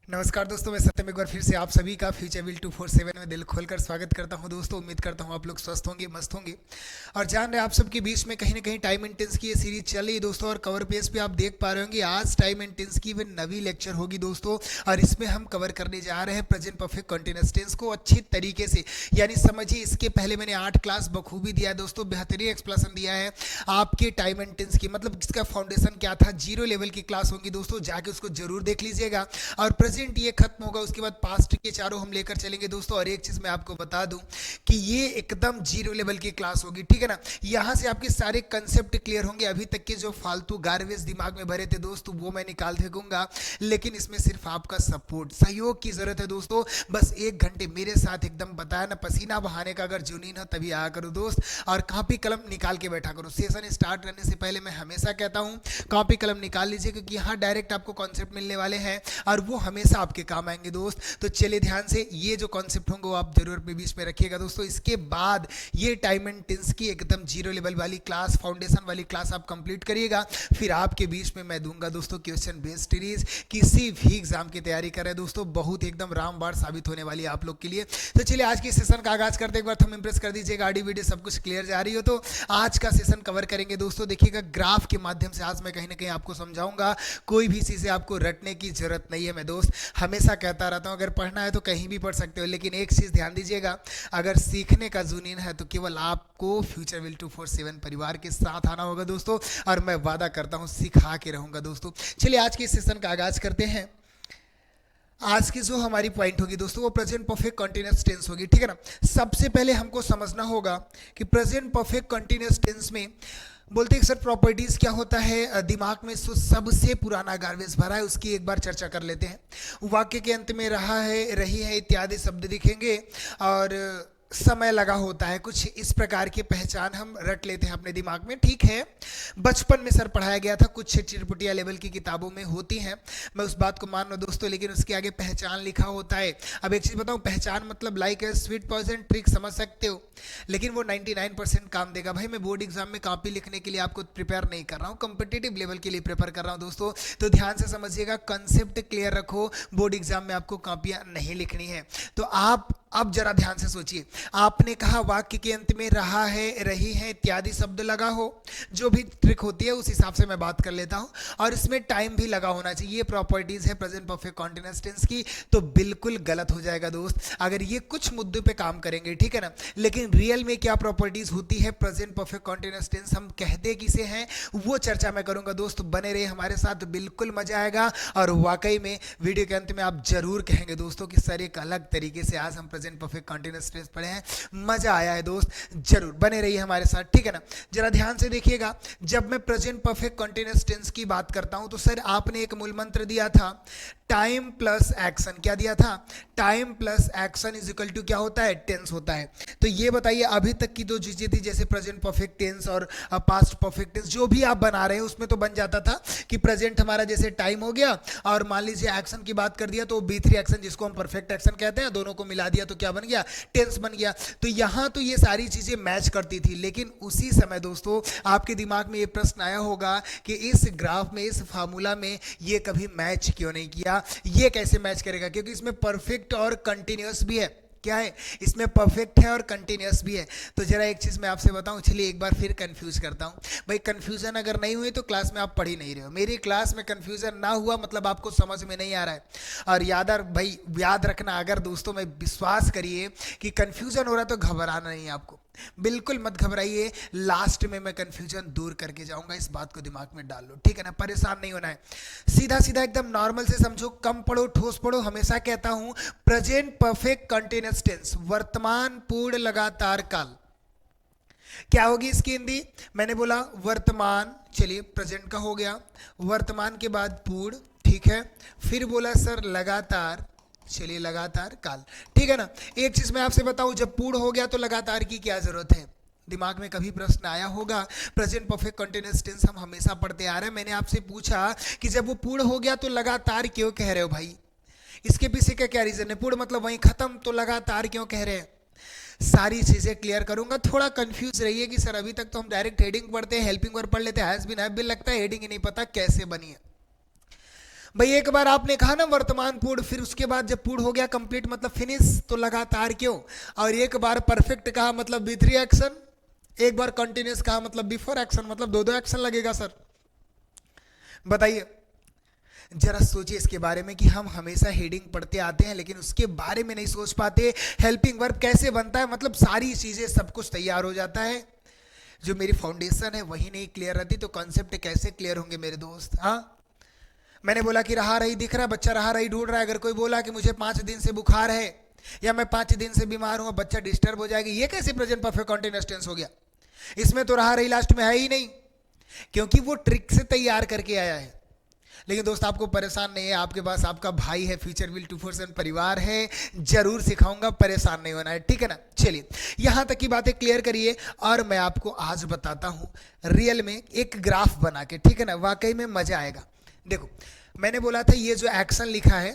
नमस्कार दोस्तों, मैं सत्यम एक बार फिर से आप सभी का फ्यूचर विल 247 में दिल खोलकर स्वागत करता हूं। दोस्तों उम्मीद करता हूं आप लोग स्वस्थ होंगे, मस्त होंगे। और जान रहे हैं आप सबके बीच में कहीं ना कहीं टाइम एंड टेंस की ये सीरीज चल रही है दोस्तों। और कवर पेज पे आप देख पा रहे होंगे आज टाइम एंड टेंस की वे नवी लेक्चर होगी दोस्तों। और इसमें हम कवर करने जा रहे हैं प्रेजेंट परफेक्ट कंटिन्यूअस टेंस को अच्छी तरीके से। यानी समझिए, इसके पहले मैंने 8 क्लास बखूबी दिया है दोस्तों, बेहतरीन एक्सप्लेनेशन दिया है आपके टाइम एंड टेंस की। मतलब इसका फाउंडेशन क्या था, जीरो लेवल की क्लास होगी दोस्तों, जाके उसको जरूर देख लीजिएगा। और प्रेजेंट ये खत्म होगा, उसके बाद पास्ट के चारों हम लेकर चलेंगे दोस्तों। और एक चीज मैं आपको बता दूं कि ये एकदम जीरो लेवल की क्लास होगी, ठीक है ना। यहां से आपके सारे कंसेप्ट क्लियर होंगे। अभी तक के जो फालतू गार्बेज दिमाग में भरे थे दोस्तों, वो मैं निकाल फेंकूंगा। लेकिन इसमें सिर्फ आपका सपोर्ट, सहयोग की जरूरत है दोस्तों। बस 1 घंटे मेरे साथ एकदम बताया ना, पसीना बहाने का अगर जुनून है तभी आया करो दोस्त। और कॉपी कलम निकाल के बैठा करो। सेशन स्टार्ट करने से पहले मैं हमेशा कहता हूं कॉपी कलम निकाल लीजिए, क्योंकि यहाँ डायरेक्ट आपको कॉन्सेप्ट मिलने वाले हैं और वो हमेशा आपके काम आएंगे दोस्त। तो चलिए ध्यान से ये जो कॉन्सेप्ट होंगे वो आप जरूर अपने बीच में रखिएगा दोस्तों। इसके बाद ये टाइम एंड टेंस की एकदम जीरो लेवल वाली क्लास, फाउंडेशन वाली क्लास आप कंप्लीट करिएगा। फिर आपके बीच में मैं दूंगा दोस्तों क्वेश्चन बेस्ड सीरीज। किसी भी एग्जाम की तैयारी कर रहे हैं दोस्तों, बहुत एकदम रामबाण साबित होने वाली है आप लोग के लिए। तो चलिए आज के सेशन का आगाज करते, एक बार हम इंप्रेस कर दीजिएगा। ऑडियो वीडियो सब कुछ क्लियर जा रही हो तो आज का सेशन कवर करेंगे दोस्तों। देखिएगा ग्राफ के माध्यम से आज मैं कहीं ना कहीं आपको समझाऊंगा। कोई भी चीजें आपको रटने की जरूरत नहीं है। मैं दोस्त हमेशा कहता रहता हूं, अगर पढ़ना है तो कहीं भी पढ़ सकते हो, लेकिन एक चीज ध्यान दीजिएगा, अगर सीखने का जुनून है तो केवल आपको फ्यूचर विल 247 परिवार के साथ आना होगा दोस्तों। और मैं वादा करता हूं सिखा के रहूंगा दोस्तों। चलिए आज के सेशन का आगाज करते हैं। आज की जो हमारी पॉइंट होगी दोस्तों वो प्रेजेंट परफेक्ट कंटीन्यूअस टेंस होगी, ठीक है ना। सबसे पहले हमको समझना होगा कि प्रेजेंट परफेक्ट कंटीन्यूअस टेंस में बोलते हैं सर प्रॉपर्टीज क्या होता है। दिमाग में सबसे पुराना गार्बेज भरा है, उसकी एक बार चर्चा कर लेते हैं। वाक्य के अंत में रहा है, रही है इत्यादि शब्द दिखेंगे और समय लगा होता है। कुछ इस प्रकार की पहचान हम रट लेते हैं अपने दिमाग में, ठीक है। बचपन में सर पढ़ाया गया था, कुछ चिरपुटिया लेवल की किताबों में होती हैं, मैं उस बात को मान रहा हूं दोस्तों। लेकिन उसके आगे पहचान लिखा होता है। अब एक चीज बताऊं, पहचान मतलब like a sweet poison trick, समझ सकते हो, लेकिन वो 99% काम देगा। भाई मैं बोर्ड एग्जाम में कॉपी लिखने के लिए आपको प्रिपेयर नहीं कर रहा हूँ, कॉम्पिटिटिव लेवल के लिए प्रिपेयर कर रहा हूँ दोस्तों। तो ध्यान से समझिएगा, कंसेप्ट क्लियर रखो। बोर्ड एग्जाम में आपको कॉपियां नहीं लिखनी है। तो आप अब जरा ध्यान से सोचिए, आपने कहा वाक्य के अंत में रहा है, रही है इत्यादि शब्द लगा हो, जो भी ट्रिक होती है उस हिसाब से मैं बात कर लेता हूं। और इसमें टाइम भी लगा होना चाहिए। ये प्रॉपर्टीज है प्रेजेंट परफेक्ट कंटीन्यूअस टेंस की। तो बिल्कुल गलत हो जाएगा दोस्त अगर ये कुछ मुद्दों पे काम करेंगे, ठीक है ना। लेकिन रियल में क्या प्रॉपर्टीज होती है प्रेजेंट परफेक्ट कंटीन्यूअस टेंस, हम कहते किसे हैं, वो चर्चा मैं करूंगा दोस्त। बने रहे हमारे साथ, बिल्कुल मजा आएगा। और वाकई में वीडियो के अंत में आप जरूर कहेंगे दोस्तों कि सर एक अलग तरीके से आज हम प्रेजेंट परफेक्ट कंटीन्यूअस टेंस पढ़े हैं, मजा आया है दोस्त। जरूर बने रहिए हमारे साथ, ठीक है ना। जरा ध्यान से देखिएगा, जब मैं प्रेजेंट परफेक्ट कंटीन्यूअस टेंस की बात करता हूं तो सर आपने एक मूल मंत्र दिया था, टाइम प्लस एक्शन। क्या दिया था? Time plus action is equal to क्या होता है? टेंस होता है। तो ये बताइए अभी तक की दो चीजें थी, जैसे प्रेजेंट परफेक्ट टेंस और पास्ट परफेक्ट टेंस, जो भी आप बना रहे हैं उसमें तो बन जाता था कि प्रेजेंट हमारा जैसे टाइम हो गया और मान लीजिए एक्शन की बात कर दिया तो B3 एक्शन, जिसको हम परफेक्ट एक्शन कहते हैं, दोनों को मिला दिया तो क्या बन गया? टेंस बन गया। तो यहां तो ये सारी चीजें मैच करती थी। लेकिन उसी समय दोस्तों आपके दिमाग में ये प्रश्न आया होगा कि इस ग्राफ में, इस फार्मूला में ये कभी मैच क्यों नहीं किया, ये कैसे मैच करेगा? क्योंकि इसमें परफेक्ट और कंटिन्यूअस भी है। क्या है इसमें? परफेक्ट है और कंटिन्यूअस भी है। तो जरा एक चीज मैं आपसे बताऊं, चलिए एक बार फिर कंफ्यूज करता हूं। भाई कंफ्यूजन अगर नहीं हुई तो क्लास में आप पढ़ ही नहीं रहे हो। मेरी क्लास में कंफ्यूजन ना हुआ मतलब आपको समझ में नहीं आ रहा है। और भाई याद रखना, अगर दोस्तों में विश्वास करिए कि कंफ्यूजन हो रहा है तो घबराना नहीं है आपको, बिल्कुल मत घबराइए। लास्ट में मैं कंफ्यूजन दूर करके जाऊंगा, इस बात को दिमाग में डाल लो, ठीक है ना। परेशान नहीं होना है, सीधा सीधा एकदम नॉर्मल से समझो, कम पढ़ो ठोस पढ़ो। हमेशा कहता हूं प्रेजेंट परफेक्ट कंटीन्यूअस टेंस, वर्तमान पूर्ण लगातार काल। क्या होगी इसकी हिंदी? मैंने बोला वर्तमान, चलिए प्रेजेंट का हो गया, वर्तमान के बाद पूर्ण, ठीक है। फिर बोला सर लगातार, चलिए लगातार काल, ठीक है ना। एक चीज मैं आपसे बताऊं, जब पूर्ण हो गया तो लगातार की क्या जरूरत है? दिमाग में कभी प्रश्न आया होगा? प्रेजेंट परफेक्ट कंटीन्यूअस टेंस हम हमेशा पढ़ते आ रहे हैं। मैंने आपसे पूछा कि जब वो पूर्ण हो गया तो लगातार क्यों कह रहे हो भाई? इसके पीछे का क्या रीजन है? पूर्ण मतलब वहीं खत्म, तो लगातार क्यों कह रहे हैं? सारी चीजें क्लियर करूंगा। थोड़ा कंफ्यूज रहिए कि सर अभी तक तो हम डायरेक्ट हेडिंग पढ़ते हैं, हेल्पिंग वर्ब पढ़ लेते हैं, हैज बीन हैव बीन, लगता है हेडिंग ही नहीं पता कैसे बनी है। भाई एक बार आपने कहा ना वर्तमान पूर्ण, फिर उसके बाद जब पूर्ण हो गया कंप्लीट मतलब फिनिश, तो लगातार क्यों? और एक बार परफेक्ट कहा मतलब बी थ्री एक्शन, एक बार कंटिन्यूस कहा मतलब बिफोर एक्शन, मतलब दो दो एक्शन लगेगा सर। बताइए जरा सोचिए इसके बारे में कि हम हमेशा हेडिंग पढ़ते आते हैं लेकिन उसके बारे में नहीं सोच पाते, हेल्पिंग वर्ब कैसे बनता है, मतलब सारी चीजें सब कुछ तैयार हो जाता है, जो मेरी फाउंडेशन है वही नहीं क्लियर रहती तो कॉन्सेप्ट कैसे क्लियर होंगे मेरे दोस्त। हाँ, मैंने बोला कि रहा रही दिख रहा है, बच्चा रहा रही ढूंढ रहा है। अगर कोई बोला कि मुझे 5 दिन से बुखार है या मैं 5 दिन से बीमार हूं, बच्चा डिस्टर्ब हो जाएगी, ये कैसे प्रेजेंट परफेक्ट कंटीन्यूअस टेंस हो गया? इसमें तो रहा रही लास्ट में है ही नहीं, क्योंकि वो ट्रिक से तैयार करके आया है। लेकिन दोस्त आपको परेशान नहीं है, आपके पास आपका भाई है, फ्यूचर विल 247 परिवार है, जरूर सिखाऊंगा, परेशान नहीं होना है, ठीक है ना। चलिए यहां तक की बातें क्लियर करिए और मैं आपको आज बताता हूं रियल में एक ग्राफ बना के, ठीक है ना, वाकई में मजा आएगा। देखो मैंने बोला था ये जो एक्शन लिखा है,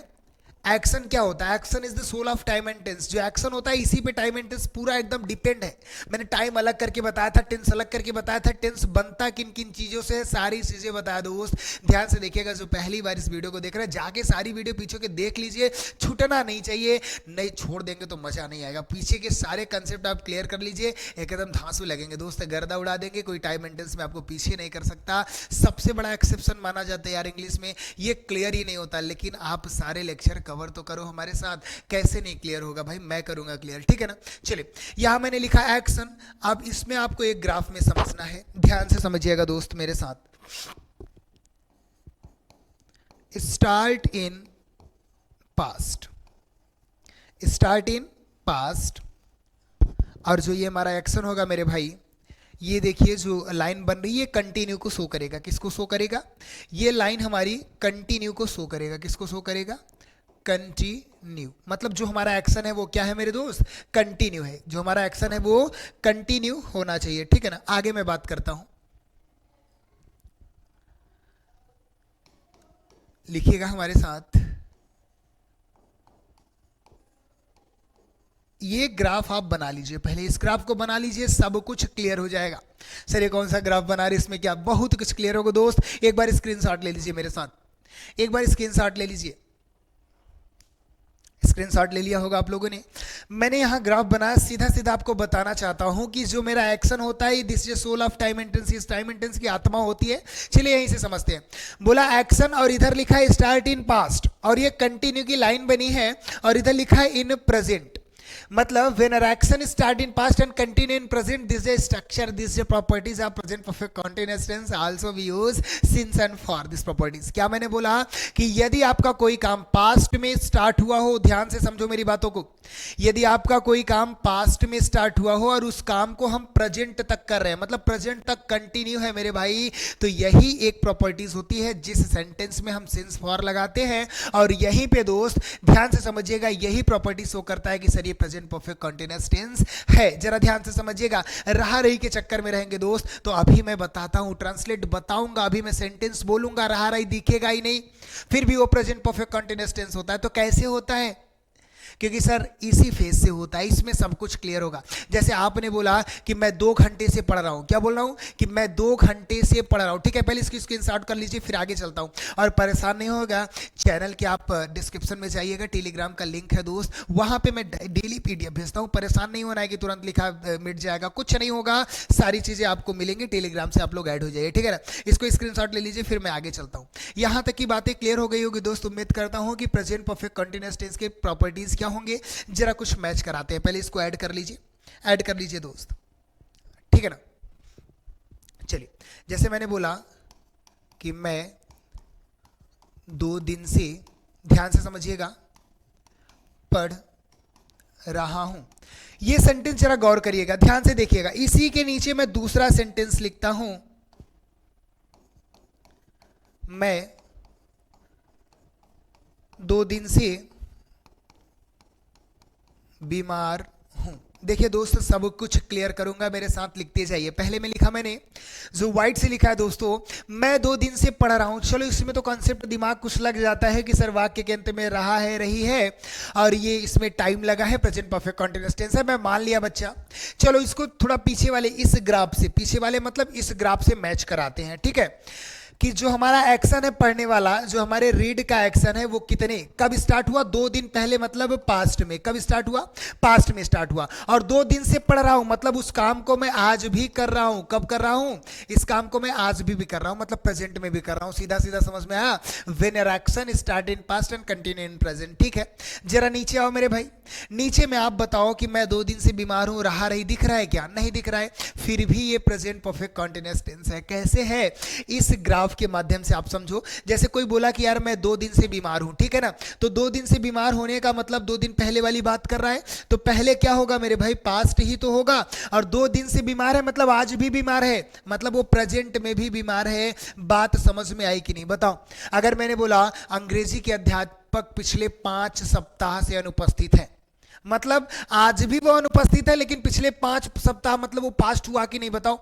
एक्शन क्या होता है? Action is the soul of time and tense. जो एक्शन होता है इसी पे टाइम एंड टेंस पूरा एकदम डिपेंड है। मैंने टाइम अलग करके बताया था, टेंस अलग करके बताया था, टेंस बनता किन किन चीजों से, सारी चीजें बताया दोस्त। ध्यान से देखिएगा, जो पहली बार इस वीडियो को देख रहे हैं जाके सारी वीडियो पीछे के देख लीजिए, छूटना नहीं चाहिए, नहीं छोड़ देंगे तो मजा नहीं आएगा। पीछे के सारे कंसेप्ट आप क्लियर कर लीजिए, एकदम धांसू लगेंगे दोस्त, गर्दा उड़ा देंगे, कोई टाइम एंड टेंस में आपको पीछे नहीं कर सकता। सबसे बड़ा एक्सेप्शन माना जाता है यार इंग्लिश में, ये क्लियर ही नहीं होता। लेकिन आप सारे लेक्चर कवर तो करो हमारे साथ, कैसे नहीं क्लियर होगा भाई, मैं करूंगा क्लियर, ठीक है ना। चलिए यहां मैंने लिखा एक्शन, अब इसमें आपको एक ग्राफ में समझना है, ध्यान से समझिएगा दोस्त मेरे साथ। Start in past, start in past, और जो ये हमारा एक्शन होगा मेरे भाई, ये देखिए जो लाइन बन रही है कंटिन्यू को शो करेगा। किसको शो करेगा? ये लाइन हमारी कंटिन्यू को शो करेगा। किसको शो करेगा? कंटिन्यू। मतलब जो हमारा एक्शन है वो क्या है मेरे दोस्त? कंटिन्यू है। जो हमारा एक्शन है वो कंटिन्यू होना चाहिए, ठीक है ना। आगे मैं बात करता हूं, लिखिएगा हमारे साथ। ये ग्राफ आप बना लीजिए, पहले इस ग्राफ को बना लीजिए, सब कुछ क्लियर हो जाएगा। सर ये कौन सा ग्राफ बना रहे, इसमें क्या? बहुत कुछ क्लियर होगा दोस्त। एक बार स्क्रीनशॉट ले लीजिए मेरे साथ, एक बार स्क्रीनशॉट ले लीजिए। स्क्रीनशॉट ले लिया होगा आप लोगों ने। मैंने यहाँ ग्राफ बनाया, सीधा सीधा आपको बताना चाहता हूँ कि जो मेरा एक्शन होता है, this is soul of time and tense, इस टाइम एंड टेंस की आत्मा होती है। चलिए यहीं से समझते हैं। बोला एक्शन और इधर लिखा है स्टार्ट इन पास्ट, और ये कंटिन्यू की लाइन बनी है, और इधर लिखा है इन प्रेजेंट। मतलब when an action start in past and continue in present, this is a structure, this is a properties of present perfect continuous tense. Also we use since and for this properties. क्या मैंने बोला कि यदि आपका कोई काम past में start हुआ हो, ध्यान से समझो मेरी बातों को, यदि आपका कोई काम पास्ट में स्टार्ट हुआ हो और उस काम को हम प्रेजेंट तक कर रहे हैं, मतलब प्रेजेंट तक कंटिन्यू है मेरे भाई, तो यही एक प्रॉपर्टीज होती है जिस सेंटेंस में हम सिंस फॉर लगाते हैं। और यहीं पे दोस्त ध्यान से समझिएगा, यही प्रॉपर्टी शो करता है कि सर ये प्रेजेंट परफेक्ट कंटीन्यूअस टेंस है। जरा ध्यान से समझिएगा, रहा रही के चक्कर में रहेंगे दोस्त, तो अभी मैं बताता हूं, ट्रांसलेट बताऊंगा, अभी मैं सेंटेंस बोलूंगा, रहा रही दिखेगा ही नहीं, फिर भी वो प्रेजेंट परफेक्ट कंटीन्यूअस टेंस होता है। तो कैसे होता है? क्योंकि सर इसी फेज से होता है, इसमें सब कुछ क्लियर होगा। जैसे आपने बोला कि मैं 2 घंटे से पढ़ रहा हूं, क्या बोल रहा हूं? कि मैं 2 घंटे से पढ़ रहा हूं, ठीक है। पहले इसकी स्क्रीनशॉट कर लीजिए, फिर आगे चलता हूं। और परेशान नहीं होगा, चैनल के आप डिस्क्रिप्शन में जाइएगा, टेलीग्राम का लिंक है दोस्त, वहां पे मैं डेली पीडीएफ भेजता हूं। परेशान नहीं होना है कि तुरंत लिखा मिट जाएगा, कुछ नहीं होगा, सारी चीजें आपको मिलेंगी, टेलीग्राम से आप लोग ऐड हो जाइए, ठीक है ना। इसको स्क्रीनशॉट ले लीजिए, फिर मैं आगे चलता हूं। यहां तक की बातें क्लियर हो गई होगी दोस्त। उम्मीद करता हूं कि प्रेजेंट परफेक्ट कंटीन्यूअस टेंस के प्रॉपर्टीज क्या होंगे, जरा कुछ मैच कराते हैं। पहले इसको ऐड कर लीजिए, ऐड कर लीजिए दोस्त, ठीक है ना। चलिए जैसे मैंने बोला कि मैं 2 दिन से, ध्यान से समझिएगा, पढ़ रहा हूं। यह सेंटेंस जरा गौर करिएगा, ध्यान से देखिएगा। इसी के नीचे मैं दूसरा सेंटेंस लिखता हूं, मैं 2 दिन से बीमार हूं। देखिए दोस्त सब कुछ क्लियर करूंगा, मेरे साथ लिखते जाइए। पहले में लिखा मैंने, जो व्हाइट से लिखा है दोस्तों, मैं 2 दिन से पढ़ रहा हूं। चलो इसमें तो कॉन्सेप्ट दिमाग कुछ लग जाता है कि सर वाक्य के अंत में रहा है, रही है, और ये इसमें टाइम लगा है, प्रेजेंट परफेक्ट कंटीन्यूअस टेंस है, मैं मान लिया बच्चा। चलो इसको थोड़ा पीछे वाले इस ग्राफ से, पीछे वाले मतलब इस ग्राफ से मैच कराते हैं, ठीक है। कि जो हमारा एक्शन है पढ़ने वाला, जो हमारे रीड का एक्शन है वो कितने कब स्टार्ट हुआ, 2 दिन पहले, मतलब पास्ट में। कब स्टार्ट हुआ, पास्ट में स्टार्ट हुआ। और 2 दिन से पढ़ रहा हूं, मतलब उस काम को मैं आज भी कर रहा हूं। कब कर रहा हूं, इस काम को मैं आज भी कर रहा हूं, मतलब प्रेजेंट में भी कर रहा हूं। सीधा सीधा समझ में आया। When your action start in past and continue in present. ठीक है, जरा नीचे आओ मेरे भाई। नीचे में आप बताओ कि मैं 2 दिन से बीमार हूं, रहा रही दिख रहा है क्या, नहीं दिख रहा है, फिर भी ये प्रेजेंट परफेक्ट कंटीन्यूअस टेंस है। कैसे है, इस ग्राफ के माध्यम से आप समझो। जैसे कोई बोला कि यार मैं 2 दिन से बीमार हूं, ठीक है ना, तो 2 दिन से बीमार होने का मतलब 2 दिन पहले वाली बात कर रहा है, तो पहले क्या होगा मेरे भाई, पास्ट ही तो होगा। और 2 दिन से बीमार है मतलब आज भी बीमार है, मतलब वो प्रेजेंट में भी बीमार है। बात समझ में आई कि नहीं बताओ। अगर मैंने बोला अंग्रेजी के अध्यापक पिछले 5 सप्ताह से अनुपस्थित है, मतलब आज भी वो अनुपस्थित है, लेकिन पिछले 5 सप्ताह मतलब वो पास्ट हुआ कि नहीं बताओ।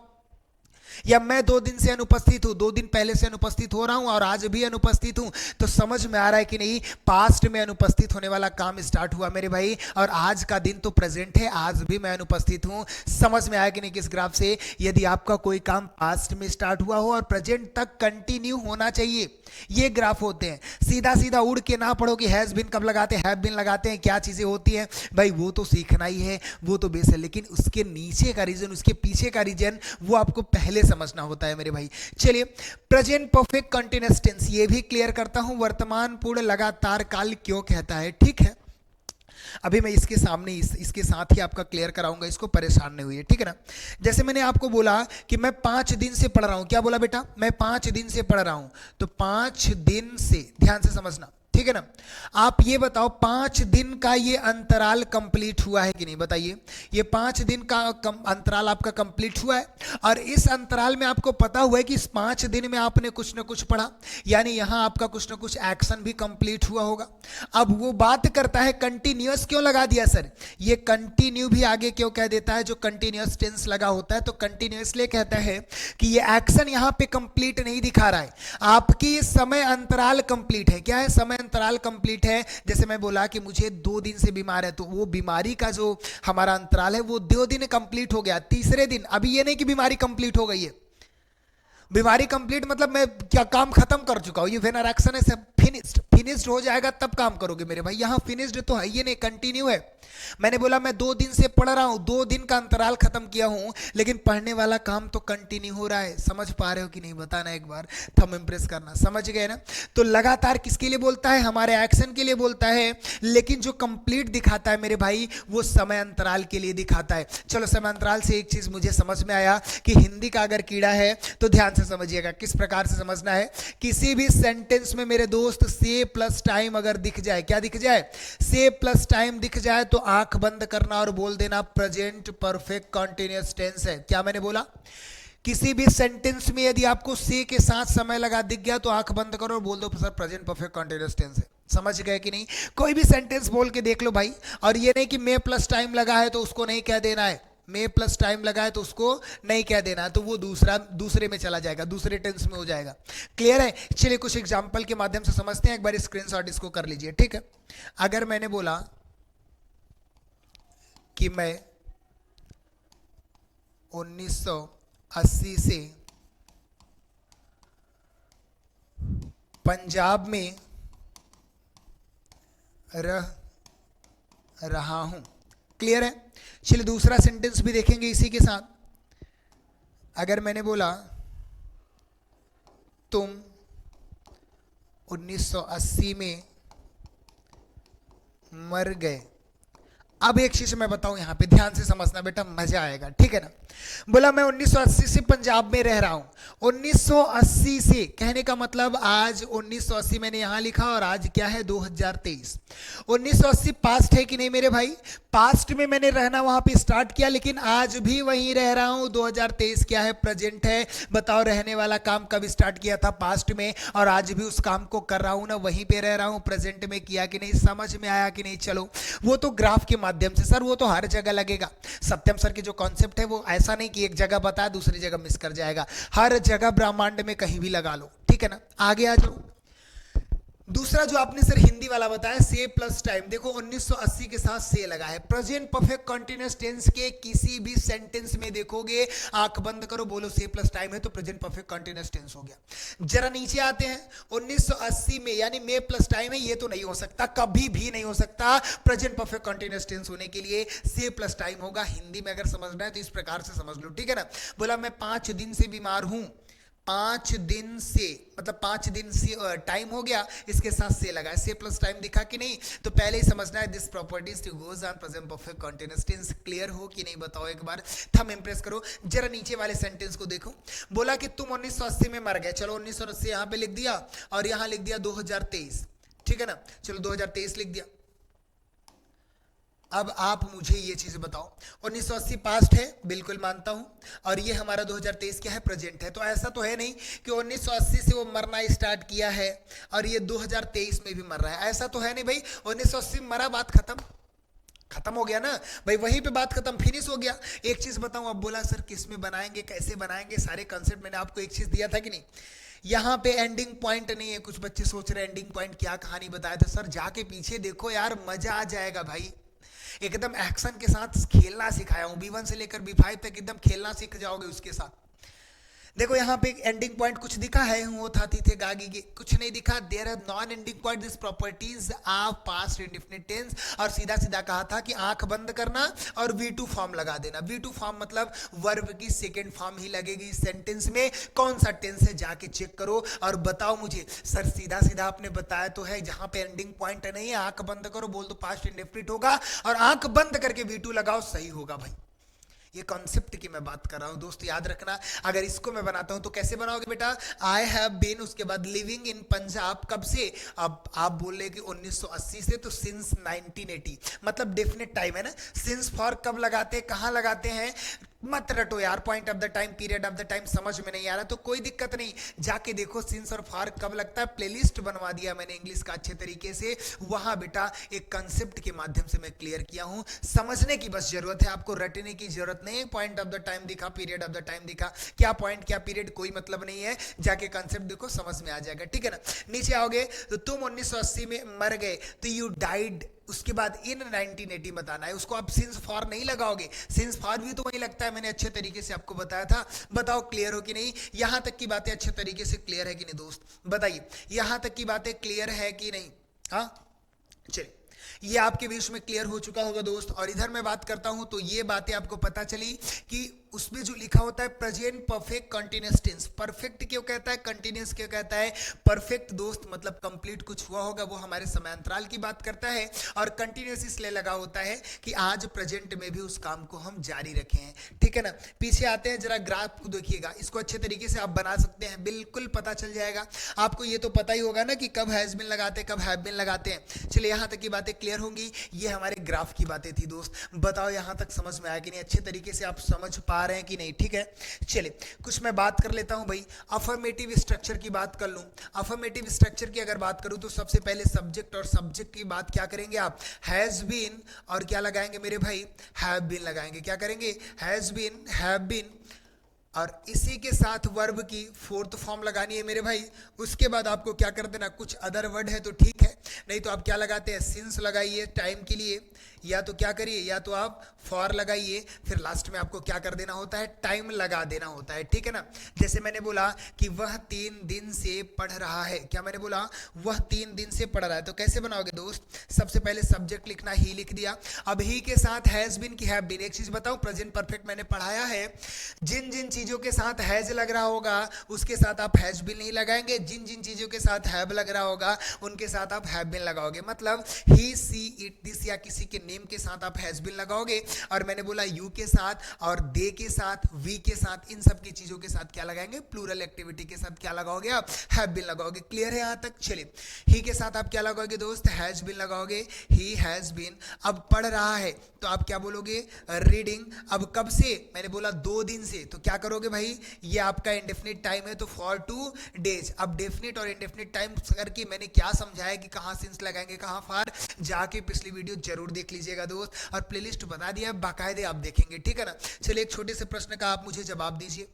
या मैं 2 दिन से अनुपस्थित हूं, 2 दिन पहले से अनुपस्थित हो रहा हूं और आज भी अनुपस्थित हूं, तो समझ में आ रहा है कि नहीं, पास्ट में अनुपस्थित होने वाला काम स्टार्ट हुआ मेरे भाई। और आज का दिन तो प्रेजेंट है, आज भी मैं अनुपस्थित हूं। समझ में आया कि नहीं किस ग्राफ से। यदि आपका कोई काम पास्ट में स्टार्ट हुआ हो और प्रेजेंट तक कंटिन्यू होना चाहिए, ये ग्राफ होते हैं। सीधा सीधा उड़ के ना पढ़ो कि हैज बीन कब लगाते हैं, हैव बीन लगाते हैं, क्या चीजें होती हैं भाई, वो तो सीखना ही है, वो तो बेस है, लेकिन उसके नीचे का रीजन, उसके पीछे का रीजन, वो आपको पहले समझना होता है मेरे भाई। चलिए, प्रेजेंट परफेक्ट कंटीन्यूअस टेंस ये भी क्लियर करता हूं, वर्तमान पूर्ण लगातार काल क्यों कहता है। ठीक है, अभी मैं इसके सामने इसके साथ ही आपका क्लियर कराऊंगा, इसको परेशान नहीं हुई, ठीक है ना। जैसे मैंने आपको बोला कि मैं 5 दिन से पढ़ रहा हूं, क्या बोला बेटा, मैं 5 दिन से पढ़ रहा हूं, तो 5 दिन से, ध्यान से समझना, ठीक है ना। आप ये बताओ 5 दिन का ये अंतराल कंप्लीट हुआ है कि नहीं, बताइए। ये 5 दिन का अंतराल आपका कंप्लीट हुआ है, और इस अंतराल में आपको पता हुआ है कि इस 5 दिन में आपने कुछ ना कुछ पढ़ा, यानी यहां आपका कुछ ना कुछ एक्शन भी कंप्लीट हुआ होगा। अब वो बात करता है कंटिन्यूअस क्यों लगा दिया सर, ये कंटिन्यू भी आगे क्यों कह देता है, जो कंटिन्यूअस टेंस लगा होता है, तो कंटिन्यूअसली कहता है कि ये एक्शन यहां पे कंप्लीट नहीं दिखा रहा है, आपकी समय अंतराल कंप्लीट है। क्या है, समय अंतराल कंप्लीट है। जैसे मैं बोला कि मुझे 2 दिन से बीमार है, तो वो बीमारी का जो हमारा अंतराल है वो 2 दिन कंप्लीट हो गया, तीसरे दिन, अभी ये नहीं कि बीमारी कंप्लीट हो गई है। बीमारी कंप्लीट मतलब मैं क्या काम खत्म कर चुका हूं, ये व्हेन एक्शन है फिनिश्ड, फिनिश्ड हो जाएगा तब काम करोगे मेरे भाई। यहां फिनिश्ड तो है, ये नहीं कंटिन्यू है। मैंने बोला मैं 2 दिन से पढ़ रहा हूं, 2 दिन का अंतराल खत्म किया हूं, लेकिन पढ़ने वाला काम तो कंटिन्यू हो रहा है। समझ पा रहे हो कि नहीं, बताना एक बार, थंब इंप्रेस करना, समझ गए ना। तो लगातार किसके लिए बोलता है, हमारे एक्शन के लिए बोलता है, लेकिन जो कंप्लीट दिखाता है मेरे भाई वो समय अंतराल के लिए दिखाता है। चलो, समय अंतराल से एक चीज मुझे समझ में आया कि हिंदी का अगर कीड़ा है तो ध्यान से समझिएगा, किस प्रकार से समझना है। किसी भी सेंटेंस में मेरे दोस्त से प्लस टाइम अगर दिख जाए, क्या दिख जाए, से प्लस टाइम दिख जाए, तो आंख बंद करना और बोल देना प्रेजेंट परफेक्ट कंटीन्यूअस टेंस है। क्या मैंने बोला, किसी भी सेंटेंस में यदि आपको से के साथ समय लगा दिख गया तो आंख बंद करो और बोल दो sir present perfect continuous tense है। समझ गए कि नहीं, कोई भी सेंटेंस बोल के देख लो भाई, और ये नहीं कि मे प्लस टाइम लगा है तो उसको नहीं कह देना है, मे प्लस टाइम लगा है तो उसको नहीं कह देना, तो वो दूसरे में चला जाएगा, दूसरे टेंस में हो जाएगा। क्लियर है। चलिए कुछ एग्जांपल के माध्यम से समझते हैं, एक बार स्क्रीनशॉट इसको कर लीजिए, ठीक है। अगर मैंने बोला कि मैं 1980 से पंजाब में रह रहा हूं, क्लियर है। चलिए दूसरा सेंटेंस भी देखेंगे इसी के साथ। अगर मैंने बोला तुम 1980 में मर गए, अब एक चीज मैं बताऊं यहां पे ध्यान से समझना बेटा, मजा आएगा, ठीक है ना। बोला मैं 1980 से पंजाब में रह रहा हूं, 1980 से कहने का मतलब आज 1980 मैंने यहां लिखा और आज क्या है 2023। 1980 पास्ट है कि नहीं मेरे भाई, पास्ट में मैंने रहना वहां पे स्टार्ट किया, लेकिन आज भी वहीं रह रहा हूं। 2023 क्या है, प्रेजेंट है। बताओ रहने वाला काम कब स्टार्ट किया था, पास्ट में, और आज भी उस काम को कर रहा हूं ना, वहीं पे रह रहा हूं, प्रेजेंट में किया कि नहीं, समझ में आया कि नहीं। चलो वो तो ग्राफ के माध्यम से सर, वो तो हर जगह लगेगा। सत्यम सर की जो कॉन्सेप्ट है वो ऐसा नहीं कि एक जगह बताया दूसरी जगह मिस कर जाएगा, हर जगह ब्रह्मांड में कहीं भी लगा लो, ठीक है ना। आगे आ जाओ, दूसरा जो आपने सर हिंदी वाला बताया से प्लस टाइम, देखो 1980 के साथ से लगा है। प्रेजेंट परफेक्ट कंटीन्यूअस टेंस के किसी भी सेंटेंस में देखोगे, आंख बंद करो, बोलो से प्लस टाइम है तो प्रेजेंट परफेक्ट कंटीन्यूअस टेंस हो गया। जरा नीचे आते हैं, 1980 में यानी में प्लस टाइम है, ये तो नहीं हो सकता, कभी भी नहीं हो सकता। प्रेजेंट परफेक्ट कंटीन्यूअस टेंस होने के लिए से प्लस टाइम होगा। हिंदी में अगर समझना है तो इस प्रकार से समझ लो, ठीक है ना। बोला मैं 5 दिन से बीमार हूं, 5 दिन से मतलब 5 दिन से टाइम हो गया, इसके साथ से लगा है, से प्लस टाइम दिखा कि नहीं, तो पहले ही समझना है this properties to goes on present perfect continuous tense. Clear हो कि नहीं बताओ एक बार, थंब इंप्रेस करो। जरा नीचे वाले सेंटेंस को देखो, बोला कि तुम 1980 में मर गए, चलो 1980 यहां पे लिख दिया और यहां लिख दिया 2023, ठीक है ना, चलो 2023 लिख दिया। अब आप मुझे ये चीज बताओ, 1980 पास्ट है, बिल्कुल मानता हूं, और ये हमारा 2023 क्या है, प्रेजेंट है। तो ऐसा तो है नहीं कि 1980 से वो मरना स्टार्ट किया है और ये 2023 में भी मर रहा है, ऐसा तो है नहीं भाई। 1980 में मरा, बात खत्म हो गया ना भाई, वहीं पे बात खत्म, फिनिश हो गया। एक चीज बताऊं, अब बोला सर किस में बनाएंगे, कैसे बनाएंगे, सारे कंसेप्ट मैंने आपको एक चीज दिया था कि नहीं, यहाँ पे एंडिंग पॉइंट नहीं है। कुछ बच्चे सोच रहे हैं एंडिंग पॉइंट क्या कहानी बताया था सर, जाके पीछे देखो यार, मजा आ जाएगा भाई। एकदम एक्शन के साथ खेलना सिखाया हूं, B1 से लेकर B5 तक एकदम खेलना सीख जाओगे उसके साथ। देखो यहाँ पे एंडिंग पॉइंट कुछ दिखा है, वो था थी थे गागी के, कुछ नहीं दिखा। There are non ending point, this properties of past indefinite tense. और सीधा सीधा कहा था कि आंख बंद करना और V2 फॉर्म लगा देना। V2 फॉर्म मतलब वर्ब की सेकेंड फॉर्म ही लगेगी सेंटेंस में। कौन सा टेंस है जाके चेक करो और बताओ मुझे। सर सीधा सीधा आपने बताया तो है, जहां पे एंडिंग पॉइंट नहीं है आंख बंद करो, बोल दो पास्ट इंडेफिनिट होगा और आंख बंद करके V2 लगाओ, सही होगा भाई। ये कॉन्सेप्ट की मैं बात कर रहा हूं दोस्त, याद रखना। अगर इसको मैं बनाता हूं तो कैसे बनाओगे बेटा, आई हैव बीन, उसके बाद लिविंग इन पंजाब, कब से, अब आप बोल रहे कि 1980 से, तो सिंस 1980, मतलब डेफिनेट टाइम है ना। सिंस फॉर कब लगाते हैं, कहां लगाते हैं, मत रटो यार, point of the time, period of the time समझ में नहीं आ रहा तो कोई दिक्कत नहीं, जाके देखो सिंस और फॉर कब लगता है। प्लेलिस्ट बनवा दिया मैंने इंग्लिश का अच्छे तरीके से, वहां बेटा एक कंसेप्ट के माध्यम से मैं क्लियर किया हूं। समझने की बस जरूरत है, आपको रटने की जरूरत नहीं। पॉइंट ऑफ द टाइम दिखा, पीरियड ऑफ द टाइम दिखा, क्या पॉइंट क्या पीरियड कोई मतलब नहीं है, जाके कंसेप्ट देखो समझ में आ जाएगा, ठीक है ना। नीचे आओगे तो तुम 1980 में मर गए, तो यू डाइड, उसके बाद इन 1980 बताना है, उसको आप सिंस फॉर नहीं लगाओगे। सिंस फॉर भी तो वही लगता है, मैंने अच्छे तरीके से आपको बताया था। बताओ क्लियर हो कि नहीं, यहां तक की बातें अच्छे तरीके से क्लियर है कि नहीं दोस्त, बताइए यहां तक की बातें क्लियर है कि नहीं। हाँ चलिए, ये आपके बीच में क्लियर हो चुका होगा दोस्त। और इधर मैं बात करता हूं तो ये बातें आपको पता चली कि उसमें जो लिखा होता है present perfect continuous tense, perfect क्यों कहता है, कंटीन्यूअस क्यों कहता है। परफेक्ट दोस्त मतलब कंप्लीट कुछ हुआ होगा, वो हमारे समयांतराल की बात करता है। और कंटीन्यूअस इसलिए लगा होता है कि आज प्रेजेंट में भी उस काम को हम जारी रखे हैं, ठीक है ना। पीछे आते हैं, जरा ग्राफ को देखिएगा, इसको अच्छे तरीके से आप बना सकते हैं, बिल्कुल पता चल जाएगा आपको। ये तो पता ही होगा ना कि कब हैज बीन लगाते हैं, कब हैव बीन लगाते हैं। चलिए यहां तक की बातें क्लियर होंगी, ये हमारे ग्राफ की बातें थी दोस्त। बताओ यहां तक समझ में आया कि नहीं, अच्छे तरीके से आप समझ पा रहे हैं कि नहीं, ठीक है। चलिए कुछ मैं बात कर लेता हूं भाई, अफर्मेटिव स्ट्रक्चर की बात कर लूं। अफर्मेटिव स्ट्रक्चर की अगर बात करूं तो सबसे पहले सब्जेक्ट, और सब्जेक्ट की बात क्या करेंगे आप, हैज बीन, और क्या लगाएंगे मेरे भाई, हैव बीन लगाएंगे। क्या करेंगे, हैज बीन, हैव बीन, और इसी के साथ वर्ब की फोर्थ फॉर्म लगानी है मेरे भाई। उसके बाद आपको क्या कर देना, कुछ अदर वर्ड है तो ठीक है, नहीं तो आप क्या लगाते हैं, सिंस लगाइए टाइम के लिए, या तो क्या करिए, या तो आप फॉर लगाइए, फिर लास्ट में आपको क्या कर देना होता है, टाइम लगा देना होता है, ठीक है ना। जैसे मैंने बोला कि वह 3 दिन से पढ़ रहा है, क्या मैंने बोला, वह 3 दिन से पढ़ रहा है, तो कैसे बनाओगे दोस्त, सबसे पहले सब्जेक्ट लिखना, ही लिख दिया। अब ही के साथ हैज बीन की हैव बीन। एक चीज बताओ, प्रेजेंट परफेक्ट मैंने पढ़ाया है, जिन जिन चीजों के साथ हैज लग रहा होगा उसके साथ आप हैज बीन नहीं लगाएंगे, जिन जिन चीजों के साथ हैव लग रहा होगा उनके साथ आप हैव बीन लगाओगे। मतलब ही, सी, इट, दिस या किसी के नेम के साथ आप हैज बीन लगाओगे, और मैंने बोला यू के साथ और दे के साथ, वी के साथ, इन सब की चीजों के साथ क्या लगाएंगे, प्लूरल एक्टिविटी के साथ क्या लगाओगे आप, हैव बीन लगाओगे। क्लियर है यहां तक। चलिए ही के साथ आप क्या लगाओगे दोस्त, हैज बीन लगाओगे, ही हैज बीन। अब पढ़ रहा है तो आप क्या बोलोगे, रीडिंग। अब कब से, मैंने बोला 2 दिन से, तो क्या करोगे भाई, ये आपका इंडेफिनिट टाइम है तो फॉर 2 डेज। अब डेफिनिट और इंडेफिनिट टाइम करके मैंने क्या समझाया कि कहां सिंस लगाएंगे, कहां फॉर, जाके पिछली वीडियो जरूर देख लीजिएगा दोस्त, और प्लेलिस्ट बता दिया बाकायदे आप देखेंगे, ठीक है ना। चलिए एक छोटे से प्रश्न का आप मुझे जवाब दीजिए,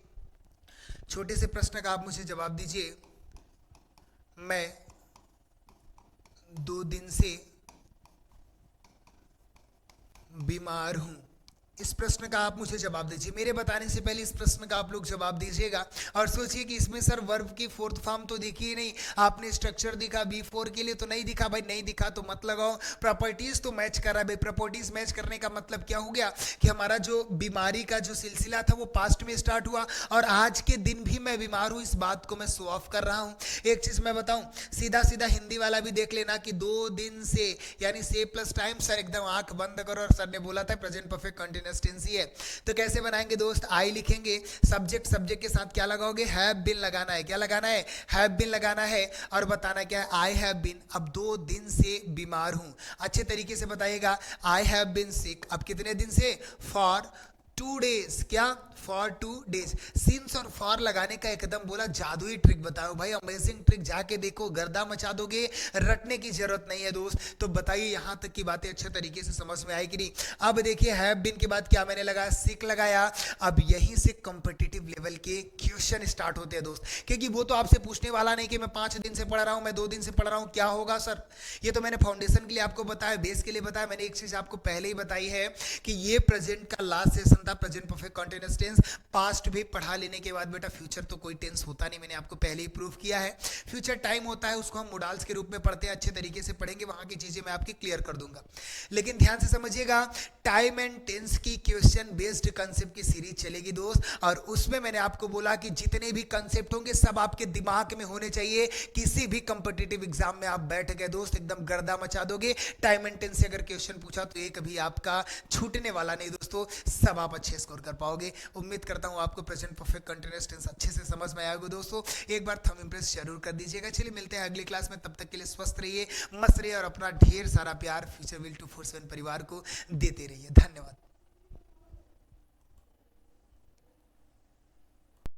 छोटे से प्रश्न का आप मुझे जवाब दीजिए। मैं 2 दिन से बीमार हूं। इस प्रश्न का आप मुझे जवाब दीजिए। मेरे बताने से पहले इस प्रश्न का आप लोग जवाब दीजिएगा और सोचिए कि इसमें सर वर्ब की फोर्थ फॉर्म तो दिखी ही नहीं। आपने स्ट्रक्चर दिखा B4 के लिए तो नहीं दिखा भाई, नहीं दिखा तो मत लगाओ। प्रॉपर्टीज तो मैच कर रहा है भाई। प्रॉपर्टीज मैच करने का मतलब क्या हो गया कि हमारा जो बीमारी का जो सिलसिला था वो पास्ट में स्टार्ट हुआ और आज के दिन भी मैं बीमार हूं, इस बात को मैं शो ऑफ कर रहा हूं। एक चीज मैं बताऊं, सीधा सीधा हिंदी वाला भी देख लेना कि 2 दिन से यानी से प्लस टाइम। सर एकदम आंख बंद करो और सर ने बोला था प्रेजेंट परफेक्ट कंटिन्यूअस टेंस ही है। तो कैसे बनाएंगे दोस्त, आई लिखेंगे, सब्जेक्ट सब्जेक्ट के साथ क्या लगाओगे, हैव बीन लगाना है। क्या लगाना है, हैव बीन लगाना है और बताना क्या है, आई हैव बीन। अब 2 दिन से बीमार हूं, अच्छे तरीके से बताइएगा। आई हैव बीन सिक, अब कितने दिन से, फॉर 2 डेज। क्या, फॉर 2 डेज। सिंस और फॉर लगाने का एकदम बोला जादुई ट्रिक बताओ भाई, अमेजिंग ट्रिक, जाके देखो गर्दा मचा दोगे, रटने की जरूरत नहीं है दोस्त। तो बताइए यहां तक की बातें अच्छे तरीके से समझ में आई कि नहीं। अब देखिए हैव बीन के बाद क्या मैंने लगाया, सिक लगाया। अब यहीं से कॉम्पिटिटिव लेवल के क्वेश्चन स्टार्ट होते हैं दोस्त, क्योंकि वो तो आपसे पूछने वाला नहीं कि मैं 5 दिन से पढ़ रहा हूं, मैं 2 दिन से पढ़ रहा हूं, क्या होगा सर। ये तो मैंने फाउंडेशन के लिए आपको बताया, बेस के लिए बताया। मैंने एक चीज आपको पहले ही बताई है कि ये प्रेजेंट का लास्ट सेशन था, present perfect continuous tense. Past भी पढ़ा लेने के बाद बेटा फ्यूचर तो कोई टेंस होता नहीं, मैंने आपको पहले ही प्रूव किया है। फ्यूचर टाइम होता है, उसको हम मोडाल्स के रूप में पढ़ते हैं, अच्छे तरीके से पढ़ेंगे, वहां की चीजें मैं आपकी क्लियर कर दूंगा। लेकिन ध्यान से समझिएगा, टाइम एंड टेंस की क्वेश्चन बेस्ड कंसेप्ट की सीरीज चलेगी दोस्त, और उसमें मैंने आपको बोला कि जितने भी कंसेप्ट होंगे सब आपके दिमाग में होने चाहिए। किसी भी कंपिटिटिव एग्जाम में आप बैठ गए दोस्त, एकदम गर्दा मचा दोगे। टाइम एंड टेंस से अगर क्वेश्चन पूछा तो एक भी आपका छूटने वाला नहीं दोस्तों, सब आप अच्छे स्कोर कर पाओगे। उम्मीद करता हूं आपको प्रेजेंट परफेक्ट कंटीन्यूअस टेंस अच्छे से समझ में आएगा दोस्तों। एक बार थंब इंप्रेस जरूर कर दीजिएगा। चलिए मिलते हैं अगली क्लास में, तब तक के लिए स्वस्थ रहिए, मस्त रहिए और अपना ढेर सारा प्यार फ्यूचर विल 247 परिवार को देते रहिए। धन्यवाद।